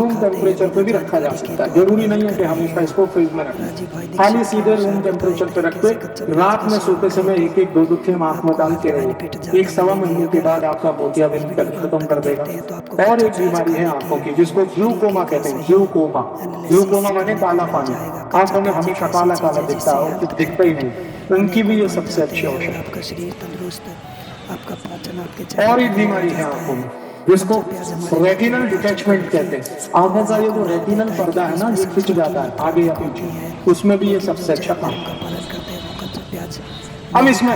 Room temperature पे भी रखा जा सकता है, जरूरी नहीं है कि हमेशा इसको फ्रिज में रखें। खाली सीधे रूम टेम्परेचर पे रख के रात में सोते समय एक एक दो दो थेम आंख में डाल के रहिए। 1-1.25 महीने के बाद आपका मोतियाबिंद खत्म कर देगा। और एक बीमारी है आंखों की जिसको ग्लूकोमा कहते हैं। ग्लूकोमा, ग्लूकोमा माने काला पानी, आंखों में हमेशा काला काला दिखता है और कुछ दिखता ही नहीं, उनकी भी ये सबसे अच्छी औषधि। आपका शरीर तंदुरुस्त, आपका पाचन आपके और एक बीमारी है आंखों में जिसको रेटिनल डिटैचमेंट कहते हैं। आंखों का ये जो रेटिनल पर्दा है ना, ये खिंच जाता है आगे या पीछे, उसमें भी ये सबसे अच्छा काम है। हम इसमें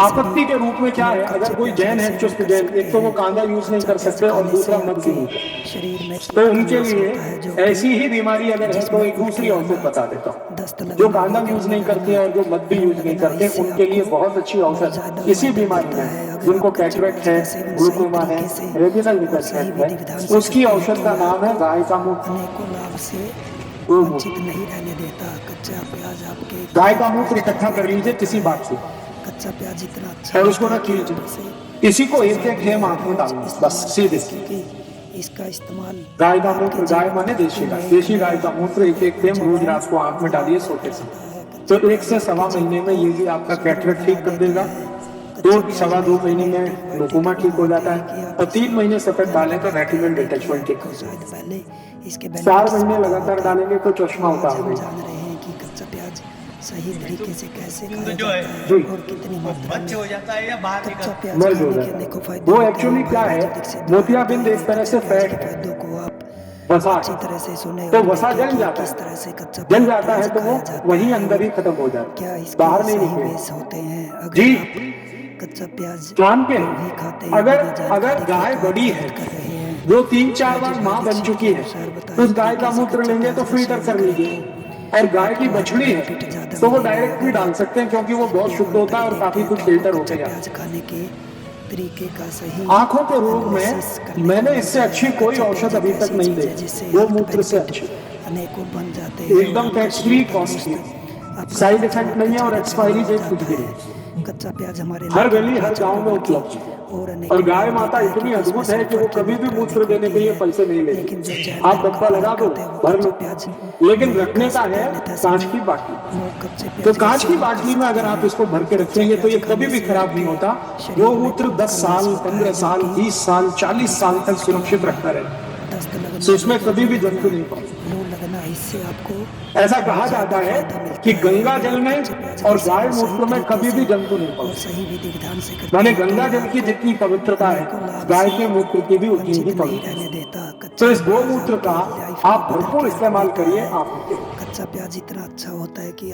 आपत्ति के रूप में क्या है, अगर कोई जैन है, चुस्त जैन, एक तो वो कांदा यूज नहीं कर सकते और दूसरा मत भी, तो उनके लिए ऐसी ही बीमारी अगर है तो एक दूसरी औषध बता देता हूँ। जो कांडम यूज नहीं करते हैं और जो मद भी यूज नहीं करते, उनके लिए बहुत अच्छी औषध इसी बीमारी में, जिनको कैटरेक्ट है, ग्लूकोमा है, रेटिनल डिफेक्ट है, उसकी औषध का नाम है गाय का मूत्र। अनेकों लाभ से वंचित नहीं रहने देता। कच्चा प्याज आपके गाय का मूत्र इकट्ठा कर लीजिए किसी बात से कच्चा प्याज इतना अच्छा और उसको रख लीजिए, इसी को एक एक हेम आंख में डालना, बस सीधे। इसका इस्तेमाल गाय का मूत्र, गाय माने देशी गाय, देशी गाय का मूत्र एक एक हेम रोज रात को आंख में डालिए सोते समय, तो 1 से सवा महीने में ये भी आपका कैटरेक्ट ठीक कर देगा। 2 सवा 2 महीने में ग्लूकोमा ठीक हो जाता है और 3 महीने सतत डालें तो रेटिनल डिटैचमेंट ठीक हो जाता है। 4 महीने लगातार डालेंगे तो चश्मा उतार देगा। जान रहे हैं कि कच्चा प्याज सही तरीके से कैसे खाया जो जाता है है और कितनी मात्रा में हो जाता है या बाहर कच्चा निकल प्याज मर्ज हो खाने के जाता अनेकों है। फायदे वो होते एक्चुअली हैं। क्या है, आयुर्वेदिक सिद्धांत मोतियाबिंद एक तरह से प्याज फैट के है, फायदों को आप वसा अच्छी तरह से सुने तो और वसा देखें जल कि जाता किस है, तरह से कच्चा जल प्याज जाता है तो वो खाया जाता वहीं है। अंदर ही खत्म हो जाता क्या है, इसके बाहर नहीं सही निकलेगा बेस होते हैं? अगर जी। आप कच्चा प्याज जानते यूं ही हैं, खाते हैं अगर बिना जानकारी अगर के गाय तो आप बड़ी गलत है, कर रहे हैं। जो 3-4 बार माँ बन चुकी है, तो उस गाय का मूत्र लेंगे तो फिल्टर कर लीजिए, और गाय की बछड़ी है तो वो डायरेक्ट भी डाल सकते हैं क्योंकि वो बहुत शुद्ध होता है और काफी कुछ फिल्टर होते हैं। प्याज खाने के तरीके का सही आंखों के रोग में मैंने इससे अच्छी कोई औषध अभी तक नहीं देखी, वो मूत्र से अच्छी, अनेकों बन जाते हैं। एकदम tax free, cost free, side effect नहीं है और एक्सपायरी डेट कुछ भी नहीं। कच्चा प्याज हमारे हर गली हर गांव में उपलब्ध है और गाय माता इतनी अद्भुत है कि वो कभी भी मूत्र देने के लिए पैसे नहीं लेती। आप डब्बा लगा दो, भर लो, लेकिन रखने का है कांच की बाटली। तो कांच की बाटली में अगर आप इसको भर के रखेंगे तो ये कभी भी खराब नहीं होता। वो मूत्र 10 साल, 15 साल, 20 साल, 40 साल तक सुरक्षित रखता रहेगा, तो उसमें कभी भी जंतु नहीं पड़ता। लगना इससे आपको ऐसा कहा जाता है कि गंगा जल में और गाय मूत्र में कभी भी जंतु नहीं पड़ते। सही विधि विधान से करते माने गंगा जल की जितनी पवित्रता है, गाय के मूत्र की भी उतनी ही पवित्रता है। तो इस गौमूत्र का आप भरपूर इस्तेमाल करिए। आप कच्चा प्याज इतना अच्छा होता है कि